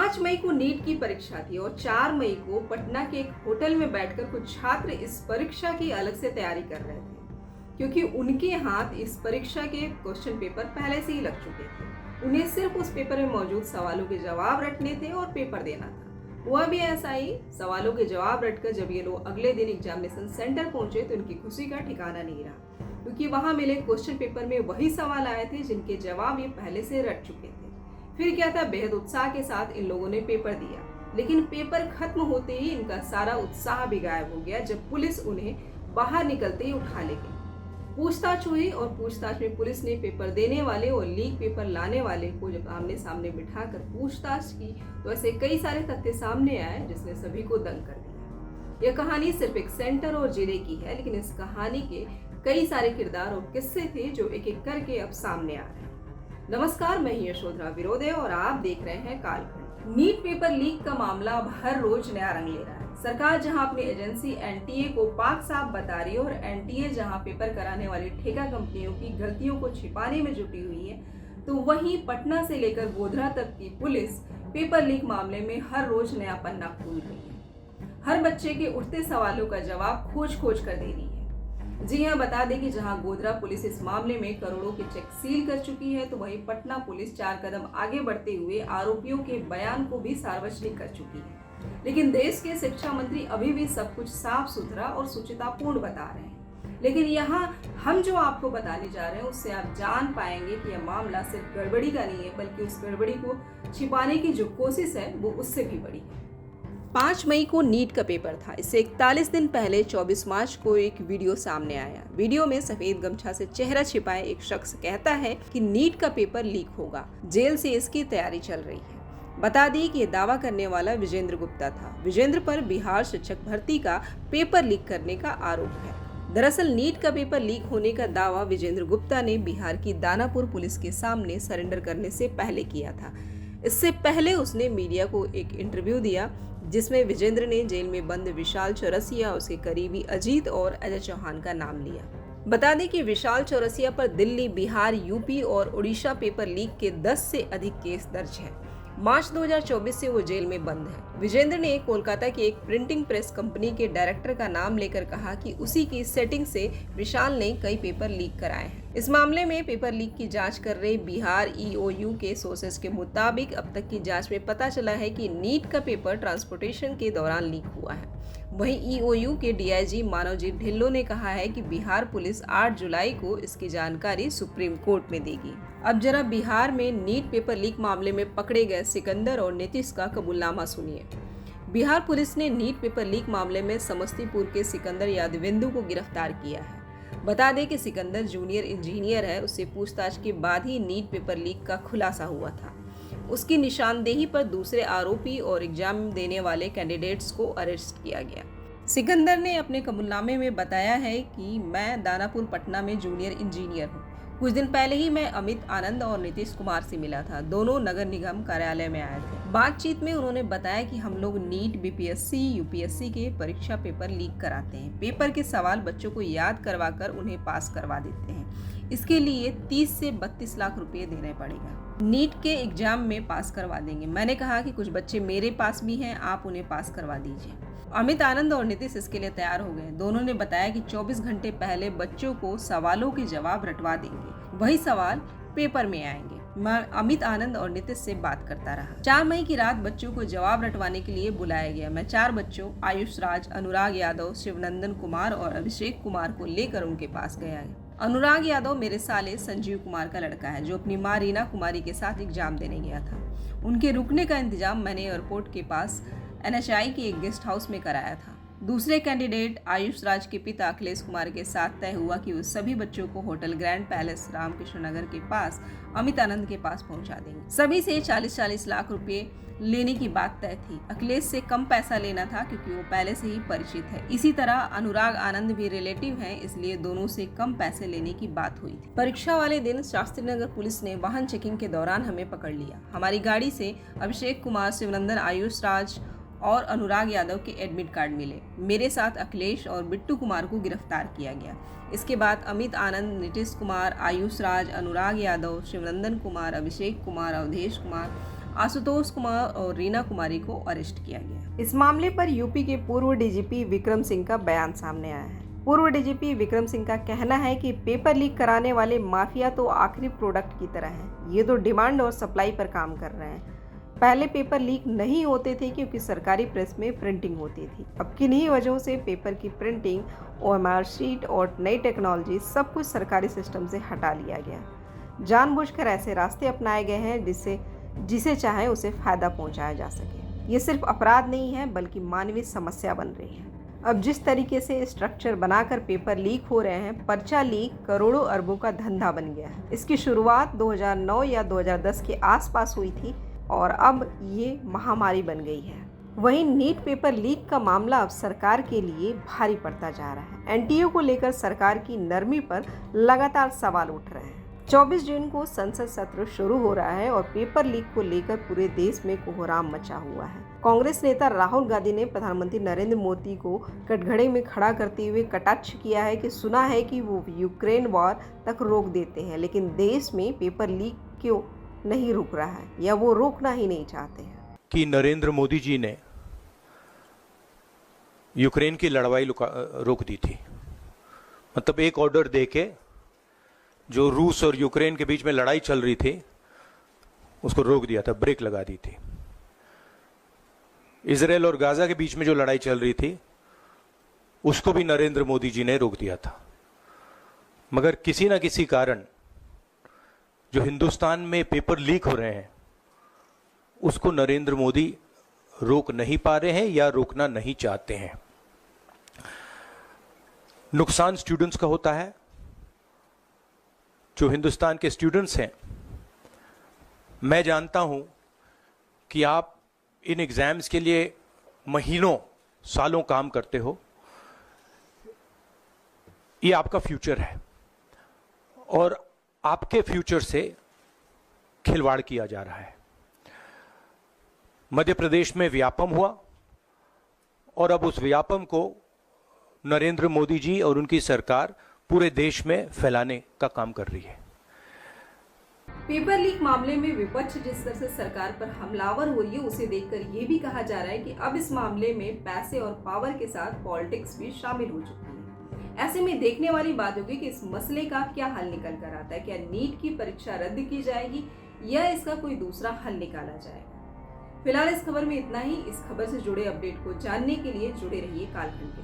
5 मई को नीट की परीक्षा थी और 4 मई को पटना के एक होटल में बैठकर कुछ छात्र इस परीक्षा की अलग से तैयारी कर रहे थे, क्योंकि उनके हाथ इस परीक्षा के क्वेश्चन पेपर पहले से ही लग चुके थे। उन्हें सिर्फ उस पेपर में मौजूद सवालों के जवाब रटने थे और पेपर देना था। हुआ भी ऐसा ही। सवालों के जवाब रटकर जब ये लोग अगले दिन एग्जामिनेशन सेंटर पहुंचे तो उनकी खुशी का ठिकाना नहीं रहा, क्योंकि वहां मिले क्वेश्चन पेपर में वही सवाल आए थे जिनके जवाब ये पहले से रट चुके थे। फिर क्या था, बेहद उत्साह के साथ इन लोगों ने पेपर दिया, लेकिन पेपर खत्म होते ही इनका सारा उत्साह भी गायब हो गया जब पुलिस उन्हें बाहर निकलते ही उठा ले गई। पूछताछ हुई और पूछताछ में पुलिस ने पेपर देने वाले और लीक पेपर लाने वाले को जब आमने सामने बिठाकर पूछताछ की तो ऐसे कई सारे तथ्य सामने आए जिसने सभी को दंग कर दिया। यह कहानी सिर्फ एक सेंटर और जिले की है, लेकिन इस कहानी के कई सारे किरदार और किस्से थे जो एक एक करके अब सामने आ रहे हैं। नमस्कार, मैं यशोधरा विरोधे और आप देख रहे हैं कालखंड। नीट पेपर लीक का मामला अब हर रोज नया रंग ले रहा है। सरकार जहां अपनी एजेंसी एनटीए को पाक साफ बता रही है और एनटीए जहां पेपर कराने वाली ठेका कंपनियों की गलतियों को छिपाने में जुटी हुई है, तो वहीं पटना से लेकर गोधरा तक की पुलिस पेपर लीक मामले में हर रोज नया पन्ना खोल रही है। हर बच्चे के उठते सवालों का जवाब खोज खोज कर दे रही है। जी हाँ, बता दें कि जहां गोधरा पुलिस इस मामले में करोड़ों के चेक सील कर चुकी है, तो वहीं पटना पुलिस 4 कदम आगे बढ़ते हुए आरोपियों के बयान को भी सार्वजनिक कर चुकी है। लेकिन देश के शिक्षा मंत्री अभी भी सब कुछ साफ सुथरा और सुचितापूर्ण बता रहे हैं। लेकिन यहाँ हम जो आपको बताने जा रहे हैं उससे आप जान पाएंगे कि यह मामला सिर्फ गड़बड़ी का नहीं है, बल्कि उस गड़बड़ी को छिपाने की जो कोशिश है वो उससे भी बड़ी है। 5 मई को नीट का पेपर था। इससे 41 दिन पहले 24 मार्च को एक वीडियो सामने आया। वीडियो में सफेद गमछा से चेहरा छिपाए एक शख्स कहता है कि नीट का पेपर लीक होगा, जेल से इसकी तैयारी चल रही है। बता दी कि यह दावा करने वाला विजेंद्र गुप्ता था। विजेंद्र पर बिहार शिक्षक भर्ती का पेपर लीक करने का आरोप है। दरअसल नीट का पेपर लीक होने का दावा विजेंद्र गुप्ता ने बिहार की दानापुर पुलिस के सामने सरेंडर करने से पहले किया था। इससे पहले उसने मीडिया को एक इंटरव्यू दिया जिसमें विजेंद्र ने जेल में बंद विशाल चौरसिया, उसके करीबी अजीत और अजय चौहान का नाम लिया। बता दें कि विशाल चौरसिया पर दिल्ली, बिहार, यूपी और उड़ीसा पेपर लीक के 10 से अधिक केस दर्ज हैं। मार्च 2024 से वो जेल में बंद है। विजेंद्र ने कोलकाता की एक प्रिंटिंग प्रेस कंपनी के डायरेक्टर का नाम लेकर कहा कि उसी की सेटिंग से विशाल ने कई पेपर लीक कराए हैं। इस मामले में पेपर लीक की जांच कर रहे बिहार ईओयू के सोर्सेस के मुताबिक अब तक की जांच में पता चला है कि नीट का पेपर ट्रांसपोर्टेशन के दौरान लीक हुआ है। वहीं ईओयू के डीआईजी मानवजीत ढिल्लों ने कहा है कि बिहार पुलिस 8 जुलाई को इसकी जानकारी सुप्रीम कोर्ट में देगी। अब जरा बिहार में नीट पेपर लीक मामले में पकड़े गए सिकंदर और नीतीश का कबूलनामा सुनिए। बिहार पुलिस ने नीट पेपर लीक मामले में समस्तीपुर के सिकंदर यादवेंदु को गिरफ्तार किया है। बता दें कि सिकंदर जूनियर इंजीनियर है। उससे पूछताछ के बाद ही नीट पेपर लीक का खुलासा हुआ था। उसकी निशानदेही पर दूसरे आरोपी और एग्जाम देने वाले कैंडिडेट्स को अरेस्ट किया गया। सिकंदर ने अपने कबूलनामे में बताया है कि मैं दानापुर पटना में जूनियर इंजीनियर हूँ। कुछ दिन पहले ही मैं अमित आनंद और नीतीश कुमार से मिला था। दोनों नगर निगम कार्यालय में आए थे। बातचीत में उन्होंने बताया कि हम लोग नीट, बीपीएससी, यूपीएससी के परीक्षा पेपर लीक कराते हैं। पेपर के सवाल बच्चों को याद करवाकर उन्हें पास करवा देते हैं। इसके लिए 30 से 32 लाख रुपए देने पड़ेगा। नीट के एग्जाम में पास करवा देंगे। मैंने कहा कि कुछ बच्चे मेरे पास भी हैं, आप उन्हें पास करवा दीजिए। अमित आनंद और नीतीश इसके लिए तैयार हो गए। दोनों ने बताया कि 24 घंटे पहले बच्चों को सवालों के जवाब रटवा देंगे। वही सवाल पेपर में आएंगे। मैं अमित आनंद और नीतीश से बात करता रहा। 4 मई की रात बच्चों को जवाब रटवाने के लिए बुलाया गया। मैं 4 बच्चों आयुष राज, अनुराग यादव, शिवनंदन कुमार और अभिषेक कुमार को लेकर उनके पास गया है। अनुराग यादव मेरे साले संजीव कुमार का लड़का है, जो अपनी माँ रीना कुमारी के साथ एग्जाम देने गया था। उनके रुकने का इंतजाम मैंने एयरपोर्ट के पास एनएचआई के एक गेस्ट हाउस में कराया था। दूसरे कैंडिडेट आयुष राज के पिता अखिलेश कुमार के साथ तय हुआ कि वो सभी बच्चों को होटल ग्रैंड पैलेस रामकृष्ण नगर के पास अमित आनंद के पास पहुंचा देंगे। सभी से 40-40 लाख रुपए लेने की बात तय थी। अखिलेश से कम पैसा लेना था क्योंकि वो पहले से ही परिचित है। इसी तरह अनुराग आनंद भी रिलेटिव हैं, इसलिए दोनों से कम पैसे लेने की बात हुई थी। परीक्षा वाले दिन शास्त्री नगर पुलिस ने वाहन चेकिंग के दौरान हमें पकड़ लिया। हमारी गाड़ी से अभिषेक कुमार, शिवनंदन, आयुष राज और अनुराग यादव के एडमिट कार्ड मिले। मेरे साथ अखिलेश और बिट्टू कुमार को गिरफ्तार किया गया। इसके बाद अमित आनंद, नीतीश कुमार, आयुष राज, अनुराग यादव, शिवनंदन कुमार, अभिषेक कुमार, अवधेश कुमार, आशुतोष कुमार और रीना कुमारी को अरेस्ट किया गया। इस मामले पर यूपी के पूर्व डीजीपी विक्रम सिंह का बयान सामने आया है। पूर्व डीजीपी विक्रम सिंह का कहना है कि पेपर लीक कराने वाले माफिया तो आखिरी प्रोडक्ट की तरह हैं। ये तो डिमांड और सप्लाई पर काम कर रहे हैं। पहले पेपर लीक नहीं होते थे क्योंकि सरकारी प्रेस में प्रिंटिंग होती थी। अब किन्हीं वजहों से पेपर की प्रिंटिंग, OMR शीट और नई टेक्नोलॉजी सब कुछ सरकारी सिस्टम से हटा लिया गया। जानबूझकर ऐसे रास्ते अपनाए गए हैं जिसे चाहे उसे फायदा पहुंचाया जा सके। ये सिर्फ अपराध नहीं है बल्कि मानवीय समस्या बन रही है। अब जिस तरीके से स्ट्रक्चर बनाकर पेपर लीक हो रहे हैं, पर्चा लीक करोड़ों अरबों का धंधा बन गया है। इसकी शुरुआत 2009 या 2010 के आसपास हुई थी और अब ये महामारी बन गई है। वहीं नीट पेपर लीक का मामला अब सरकार के लिए भारी पड़ता जा रहा है। NTO को लेकर सरकार की नरमी पर लगातार सवाल उठ रहे हैं। 24 जून को संसद सत्र शुरू हो रहा है और पेपर लीक को लेकर पूरे देश में कोहराम मचा हुआ है। कांग्रेस नेता राहुल गांधी ने प्रधानमंत्री नरेंद्र मोदी को कटघरे में खड़ा करते हुए कटाक्ष किया है कि सुना है कि वो यूक्रेन वॉर तक रोक देते हैं, लेकिन देश में पेपर लीक क्यों नहीं रुक रहा है या वो रोकना ही नहीं चाहते हैं। कि नरेंद्र मोदी जी ने यूक्रेन की लड़ाई रोक दी थी। मतलब एक ऑर्डर देके जो रूस और यूक्रेन के बीच में लड़ाई चल रही थी उसको रोक दिया था, ब्रेक लगा दी थी। इजराइल और गाजा के बीच में जो लड़ाई चल रही थी उसको भी नरेंद्र मोदी जी ने रोक दिया था। मगर किसी ना किसी कारण जो हिंदुस्तान में पेपर लीक हो रहे हैं उसको नरेंद्र मोदी रोक नहीं पा रहे हैं या रोकना नहीं चाहते हैं। नुकसान स्टूडेंट्स का होता है। जो हिंदुस्तान के स्टूडेंट्स हैं, मैं जानता हूं कि आप इन एग्जाम्स के लिए महीनों सालों काम करते हो। ये आपका फ्यूचर है और आपके फ्यूचर से खिलवाड़ किया जा रहा है। मध्य प्रदेश में व्यापम हुआ और अब उस व्यापम को नरेंद्र मोदी जी और उनकी सरकार पूरे देश में फैलाने का काम कर रही है। पेपर लीक मामले में विपक्ष जिस तरह से सरकार पर हमलावर हो रही है उसे देखकर ये भी कहा जा रहा है कि अब इस मामले में पैसे और पावर के साथ पॉलिटिक्स भी शामिल हो चुकी है। ऐसे में देखने वाली बात होगी कि इस मसले का क्या हल निकल कर आता है। क्या नीट की परीक्षा रद्द की जाएगी या इसका कोई दूसरा हल निकाला जाएगा। फिलहाल इस खबर में इतना ही। इस खबर से जुड़े अपडेट को जानने के लिए जुड़े रहिए कालखंड के साथ।